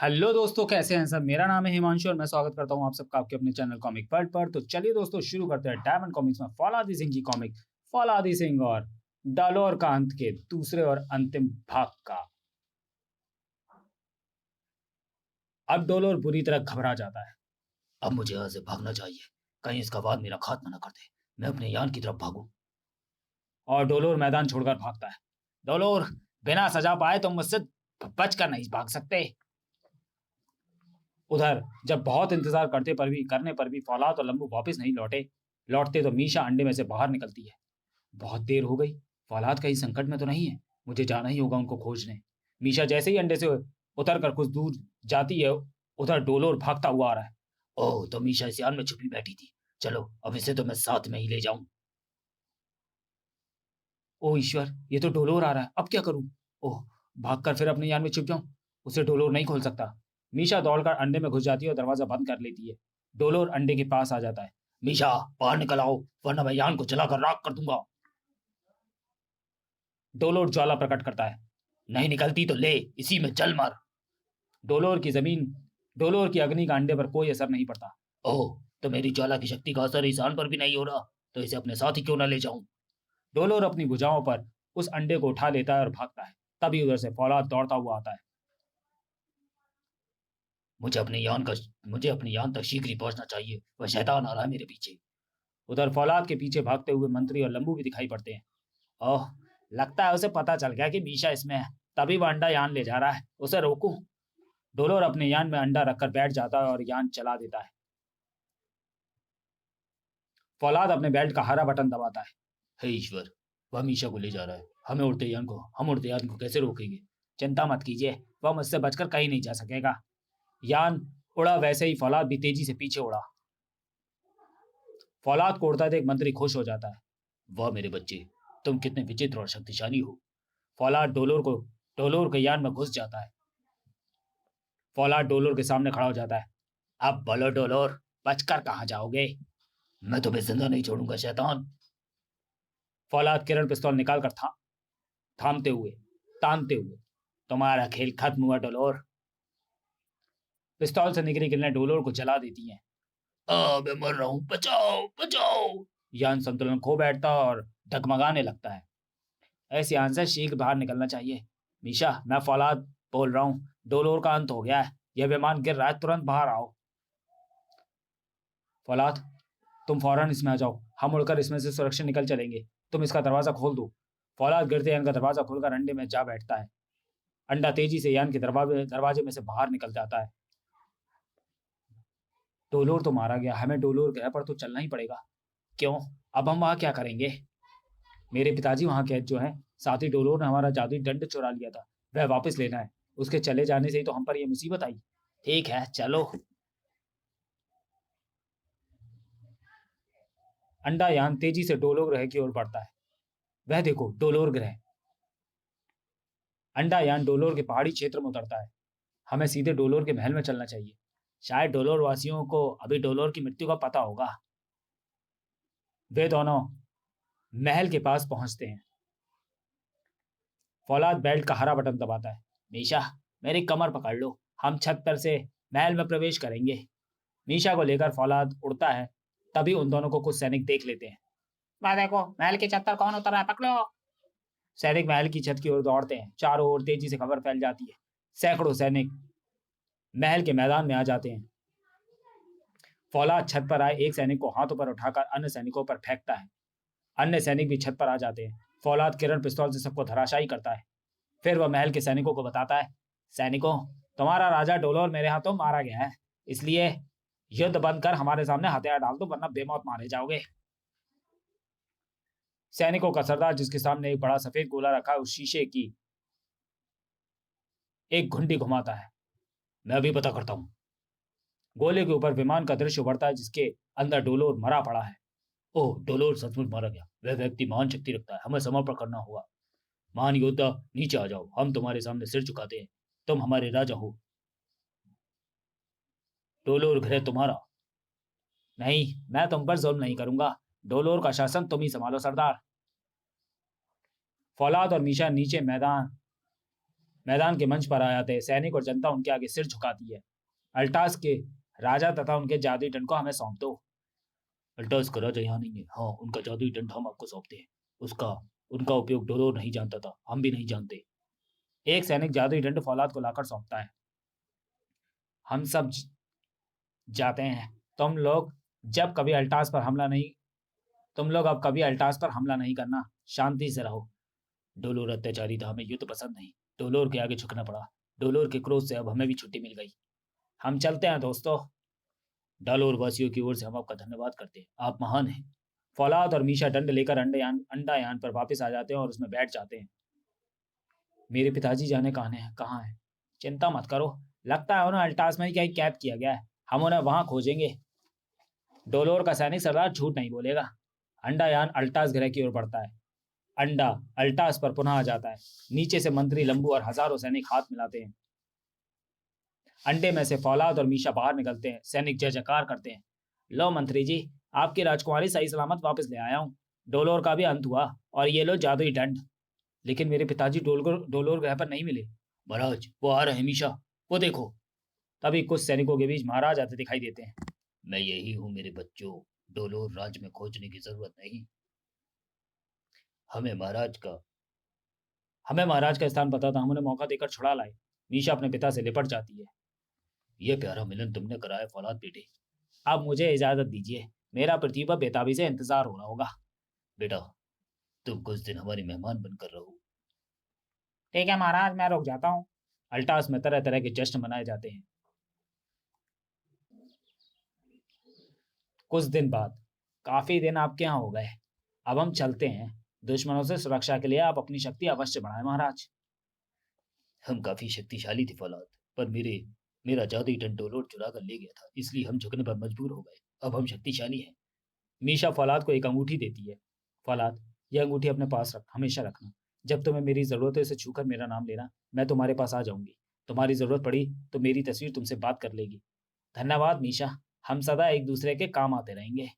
Hello दोस्तों, कैसे हैं सब। मेरा नाम है हिमांशु और मैं स्वागत करता हूं आप सबका आपके अपने चैनल कॉमिक वर्ल्ड पर। तो चलिए दोस्तों, शुरू करते हैं डायमंड कॉमिक्स में फौलादी सिंह की कॉमिक फौलादी सिंह और डालोर का अंत के दूसरे और अंतिम भाग का। अब डोलोर बुरी तरह घबरा जाता है। अब मुझे यहाँ से भागना चाहिए, कहीं इसका वाद मेरा खात्मा न कर दे। मैं अपने यान की तरफ भागूं। और डोलोर मैदान छोड़कर भागता है। डोलोर, बिना सजा पाए तुम मुझसे बचकर नहीं भाग सकते। उधर जब बहुत इंतजार करने पर भी फौलाद और लंबू वापस नहीं लौटते तो मीशा अंडे में से बाहर निकलती है। बहुत देर हो गई, फौलाद कहीं संकट में तो नहीं है। मुझे जाना ही होगा उनको खोजने। मीशा जैसे ही अंडे से उतर कर कुछ दूर जाती है, उधर डोलोर भागता हुआ आ रहा है। ओह, तो मीशा इस यान में छुपी बैठी थी। चलो, अब इसे तो मैं साथ में ही ले जाऊं। ओ ईश्वर, ये तो डोलोर आ रहा है, अब क्या करूं। ओह, भागकर फिर अपने यान में छुप जाऊं। उसे डोलोर नहीं खोल सकता। मीशा दौड़कर अंडे में घुस जाती है और दरवाजा बंद कर लेती है। डोलोर अंडे के पास आ जाता है। मीशा, बाहर निकल आओ, वरना मैं यान को जलाकर राख कर दूंगा। डोलोर ज्वाला प्रकट करता है। नहीं निकलती तो ले, इसी में जल मर। डोलोर की अग्नि का अंडे पर कोई असर नहीं पड़ता। ओह, तो मेरी ज्वाला की शक्ति का असर इस यान पर भी नहीं हो रहा, तो इसे अपने साथ ही क्यों ना ले जाऊं। डोलोर अपनी भुजाओं पर उस अंडे को उठा लेता है और भागता है। तभी उधर से फौलाद दौड़ता हुआ आता है। मुझे अपने यान तक शीघ्र ही पहुंचना चाहिए। वह शैतान आ रहा है मेरे पीछे। उधर फौलाद के पीछे भागते हुए मंत्री और लंबू भी दिखाई पड़ते हैं। ओह, लगता है उसे पता चल गया कि मीशा इसमें है, तभी वह अंडा यान ले जा रहा है। उसे रोकूं। डोलोर अपने यान में अंडा रखकर बैठ जाता है और यान चला देता है। फौलाद अपने बेल्ट का हरा बटन दबाता है। हे ईश्वर, वह मीशा को ले जा रहा है। हम उड़ते यान को कैसे रोकेंगे। चिंता मत कीजिए, वह मुझसे बचकर कहीं नहीं जा सकेगा। यान उड़ा, वैसे ही फौलाद भी तेजी से पीछे उड़ा। फौलाद को उड़ता देख मंत्री खुश हो जाता है। वाह मेरे बच्चे, तुम कितने विचित्र और शक्तिशाली हो। फौलाद डोलोर के यान में घुस जाता है। फौलाद डोलोर के सामने खड़ा हो जाता है। अब बोलो डोलोर, बचकर कहाँ जाओगे। मैं तुम्हें जिंदा नहीं छोड़ूंगा शैतान। फौलाद किरण पिस्तौल निकालकर थामते हुए तानते हुए, तुम्हारा खेल खत्म हुआ डोलोर। पिस्तौल से निकली किरणें डोलोर को जला देती हैं। मैं मर रहा हूँ, बचाओ बचाओ। यान संतुलन खो बैठता और डगमगाने लगता है। ऐसे यान से शीघ्र बाहर निकलना चाहिए। मीशा, मैं फौलाद बोल रहा हूँ। डोलोर का अंत हो गया है। यह विमान गिर रहा है, तुरंत बाहर आओ। फौलाद, तुम फौरन इसमें आ जाओ। हम उड़कर इसमें से सुरक्षित निकल चलेंगे। तुम इसका दरवाजा खोल दो। फौलाद गिरते यान का दरवाजा खोलकर अंडे में जा बैठता है। अंडा तेजी से यान के दरवाजे में से बाहर निकल जाता है। डोलोर तो मारा गया, हमें डोलोर ग्रह पर तो चलना ही पड़ेगा। क्यों? अब हम वहां क्या करेंगे। मेरे पिताजी वहां कैद जो हैं। साथ ही डोलोर ने हमारा जादुई दंड चुरा लिया था, वह वापस लेना है। उसके चले जाने से ही तो हम पर यह मुसीबत आई। ठीक है, चलो। अंडा यान तेजी से डोलोर ग्रह की ओर बढ़ता है। वह देखो, डोलोर ग्रह। अंडा यान डोलोर के पहाड़ी क्षेत्र में उतरता है। हमें सीधे डोलोर के महल में चलना चाहिए। शायद डोलोर वासियों को अभी डोलोर की मृत्यु का पता होगा। वे दोनों महल के पास पहुंचते हैं। फौलाद बेल्ट का हरा बटन दबाता है। मीशा, मेरी कमर पकड़ लो, हम छत पर से महल में प्रवेश करेंगे। मीशा को लेकर फौलाद उड़ता है। तभी उन दोनों को कुछ सैनिक देख लेते हैं। वह देखो, महल की छत पर कौन उतर रहा है, पकड़ो। सैनिक महल की छत की ओर दौड़ते हैं। चारों ओर तेजी से खबर फैल जाती है। सैकड़ों सैनिक महल के मैदान में आ जाते हैं। फौलाद छत पर आए एक सैनिक को हाथों पर उठाकर अन्य सैनिकों पर फेंकता है। अन्य सैनिक भी छत पर आ जाते हैं। फौलाद किरण पिस्तौल से सबको धराशायी करता है। फिर वह महल के सैनिकों को बताता है। सैनिकों, तुम्हारा राजा डोलोर मेरे हाथों मारा गया है, इसलिए युद्ध बंद कर हमारे सामने हथियार डाल दो, वरना बेमौत मारे जाओगे। सैनिकों का सरदार, जिसके सामने एक बड़ा सफेद गोला रखा है, उस शीशे की एक घुंडी घुमाता है। मैं अभी पता करता हूँ। गोले के ऊपर विमान का दृश्य उभरता है, जिसके अंदर डोलोर मरा पड़ा है। ओह, डोलोर सचमुच मारा गया। वह व्यक्ति महान शक्ति रखता है, हमें समर्पण करना होगा। महान योद्धा, नीचे आ जाओ, हम तुम्हारे सामने सिर झुकाते हैं। तुम हमारे राजा हो। डोलोर ग्रह तुम्हारा। नहीं, मैं तुम पर जुल्म नहीं करूंगा। डोलोर का शासन तुम ही संभालो सरदार। फौलाद और मीशा नीचे मैदान के मंच पर आ जाते हैं। सैनिक और जनता उनके आगे सिर झुकाती है। अल्टास के राजा तथा उनके जादुई दंड को हमें सौंप दो। अल्टास का राजा यहाँ नहीं है। हाँ, उनका जादुई दंड हम आपको सौंपते हैं। उसका उनका उपयोग डोलोर नहीं जानता था, हम भी नहीं जानते। एक सैनिक जादुई दंड फौलाद को लाकर सौंपता है। हम सब जाते हैं। तुम लोग जब कभी अल्टास पर हमला नहीं तुम लोग अब कभी अल्टास पर हमला नहीं करना। शांति से रहो। डोलोर अत्याचारी था, हमें युद्ध पसंद नहीं। डोलोर के आगे झुकना पड़ा। डोलोर के क्रोध से अब हमें भी छुट्टी मिल गई। हम चलते हैं दोस्तों। डालोर वासियों की ओर से हम आपका धन्यवाद करते हैं, आप महान हैं। फौलाद और मीशा दंड लेकर अंडायान पर वापस आ जाते हैं और उसमें बैठ जाते हैं। मेरे पिताजी जाने कहाँ हैं? चिंता मत करो, लगता है उन्हें अल्टास में ही कहीं कैद किया गया है। हम उन्हें वहां खोजेंगे। डोलोर का सैनिक सरदार झूठ नहीं बोलेगा। अंडायान अल्टास ग्रह की ओर बढ़ता है। अंडा अल्टास पर पुनः आ जाता है। नीचे से मंत्री लंबू और हजारों सैनिक हाथ मिलाते हैं। अंडे में से फौलाद और मीशा बाहर निकलते हैं। सैनिक जय जयकार करते हैं। लो मंत्री जी, आपकी राजकुमारी सही सलामत वापस ले आया हूँ। डोलोर का भी अंत हुआ और ये लो जादुई दंड। लेकिन मेरे पिताजी डोलोर ग्रह पर नहीं मिले। महाराज, वो आ रहे हैं मीशा, वो देखो। तभी कुछ सैनिकों के बीच महाराज आते दिखाई देते हैं। मैं यही हूँ मेरे बच्चों, डोलोर राज्य में खोजने की जरूरत नहीं। हमें महाराज का स्थान पता था, हम उन्हें मौका देकर छुड़ा लाए। मीशा अपने पिता से लिपट जाती है। यह प्यारा मिलन तुमने कराया फौलाद बेटे। अब मुझे इजाजत दीजिए, मेरा पृथ्वी पर बेताबी से इंतजार हो रहा होगा। बेटा, तुम कुछ दिन हमारे मेहमान बनकर रहो। ठीक है महाराज, मैं रुक जाता हूँ। अल्टास में तरह तरह के जश्न मनाए जाते हैं। कुछ दिन बाद, काफी दिन आपके यहाँ हो गए, अब हम चलते हैं। दुश्मनों से सुरक्षा के लिए आप अपनी शक्ति अवश्य बढ़ाएं महाराज। हम काफी शक्तिशाली थे फौलाद, पर मेरा जादुई दंड डोलोर चुरा कर ले गया था, इसलिए हम झुकने पर मजबूर हो गए। अब हम शक्तिशाली हैं। मीशा फौलाद को एक अंगूठी देती है। फौलाद, यह अंगूठी अपने पास हमेशा रखना। जब तुम्हें मेरी जरूरत हो इसे छूकर मेरा नाम लेना, मैं तुम्हारे पास आ जाऊंगी। तुम्हारी जरूरत पड़ी तो मेरी तस्वीर तुमसे बात कर लेगी। धन्यवाद मीशा, हम सदा एक दूसरे के काम आते रहेंगे।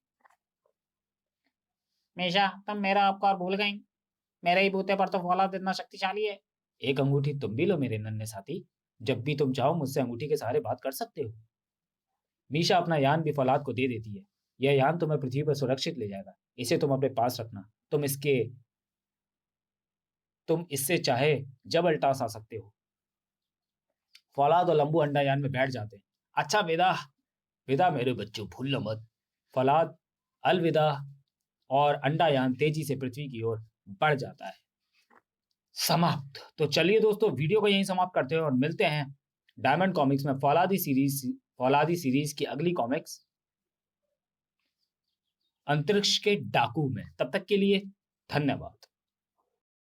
मीशा, तुम मेरा उपकार भूल गई। मेरे ही बूते पर तो फौलाद इतना शक्तिशाली है। एक अंगूठी तुम भी लो मेरे नन्हे साथी। जब भी तुम चाहो मुझसे अंगूठी के सहारे बात कर सकते हो। मीशा अपना यान भी फौलाद को दे देती है। यह यान तुम्हें पृथ्वी पर सुरक्षित ले जाएगा। इसे तुम अपने पास रखना। तुम इससे चाहे जब अल्टास आ सकते हो। फौलाद और लंबू अंडायान में बैठ जाते हैं। अच्छा, विदा। विदा मेरे बच्चों, भूलना मत। फौलाद अलविदा और अंडायान तेजी से पृथ्वी की ओर बढ़ जाता है। समाप्त। तो चलिए दोस्तों, वीडियो को यहीं समाप्त करते हैं और मिलते हैं डायमंड कॉमिक्स में फौलादी सीरीज की अगली कॉमिक्स अंतरिक्ष के डाकू में। तब तक के लिए धन्यवाद।